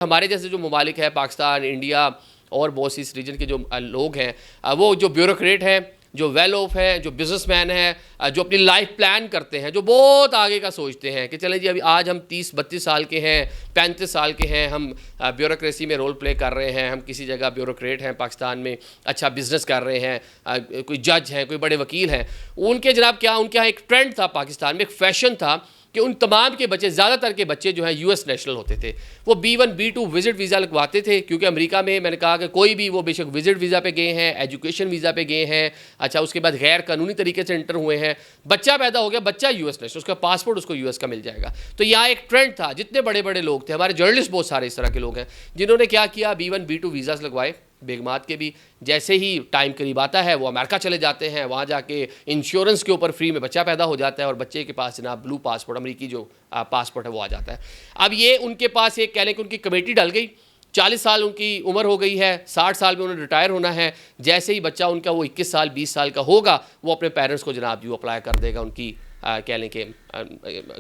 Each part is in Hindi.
हमारे जैसे जो ममालिक है पाकिस्तान, इंडिया और बहुत सी इस रीजन के जो लोग हैं वो जो ब्यूरोक्रेट हैं, जो वेल ऑफ हैं, जो बिजनेसमैन हैं, जो अपनी लाइफ प्लान करते हैं, जो बहुत आगे का सोचते हैं कि चले जी अभी आज हम 30-32 साल के हैं, 35 साल के हैं, हम ब्यूरोक्रेसी में रोल प्ले कर रहे हैं, हम किसी जगह ब्यूरोक्रेट हैं पाकिस्तान में, अच्छा बिजनेस कर रहे हैं, कोई जज हैं, कोई बड़े वकील हैं, उनके जनाब क्या उनके यहाँ एक ट्रेंड था पाकिस्तान में, एक फैशन था कि उन तमाम के बच्चे, ज़्यादातर के बच्चे जो हैं यूएस नेशनल होते थे। वो B1 B2 विजिट वीज़ा लगवाते थे, क्योंकि अमेरिका में मैंने कहा कि कोई भी वो बेशक विजिट वीज़ा पे गए हैं, एजुकेशन वीज़ा पे गए हैं, अच्छा उसके बाद गैर कानूनी तरीके से एंटर हुए हैं, बच्चा पैदा हो गया, बच्चा यूएस नेशनल, उसका पासपोर्ट उसको यूएस का मिल जाएगा। तो यहाँ एक ट्रेंड था, जितने बड़े बड़े लोग थे, हमारे जर्नलिस्ट बहुत सारे इस तरह के लोग हैं जिन्होंने क्या किया, B1 B2 वीज़ास लगवाए। बेगमात के भी जैसे ही टाइम करीब आता है वो अमेरिका चले जाते हैं, वहाँ जाके इंश्योरेंस के ऊपर फ्री में बच्चा पैदा हो जाता है और बच्चे के पास जनाब ब्लू पासपोर्ट, अमेरिकी जो पासपोर्ट है वो आ जाता है। अब ये उनके पास एक कह लें कि उनकी कमेटी डल गई, 40 साल उनकी उम्र हो गई है, 60 साल में उन्हें रिटायर होना है। जैसे ही बच्चा उनका वो 21 साल 20 साल का होगा, वो अपने पेरेंट्स को जनाब जो अप्लाई कर देगा उनकी कह लें कि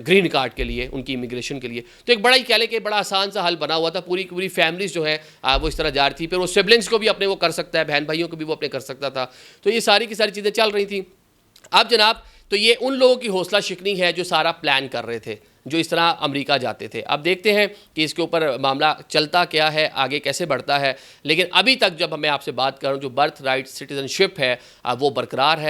ग्रीन कार्ड के लिए, उनकी इमिग्रेशन के लिए। तो एक बड़ा ही कह लें कि बड़ा आसान सा हल बना हुआ था। पूरी पूरी फैमिलीज़ जो है वो इस तरह जा रही थी, फिर वो सिबलिंग्स को भी अपने वो कर सकता है, बहन भाइयों को भी वो अपने कर सकता था। तो ये सारी की सारी चीज़ें चल रही थी। अब जनाब तो ये उन लोगों की हौसला शिकनी है जो सारा प्लान कर रहे थे, जो इस तरह अमेरिका जाते थे। अब देखते हैं कि इसके ऊपर मामला चलता क्या है, आगे कैसे बढ़ता है। लेकिन अभी तक जब मैं आपसे बात कर रहा हूँ, जो बर्थ राइट सिटीजनशिप है वो बरकरार है।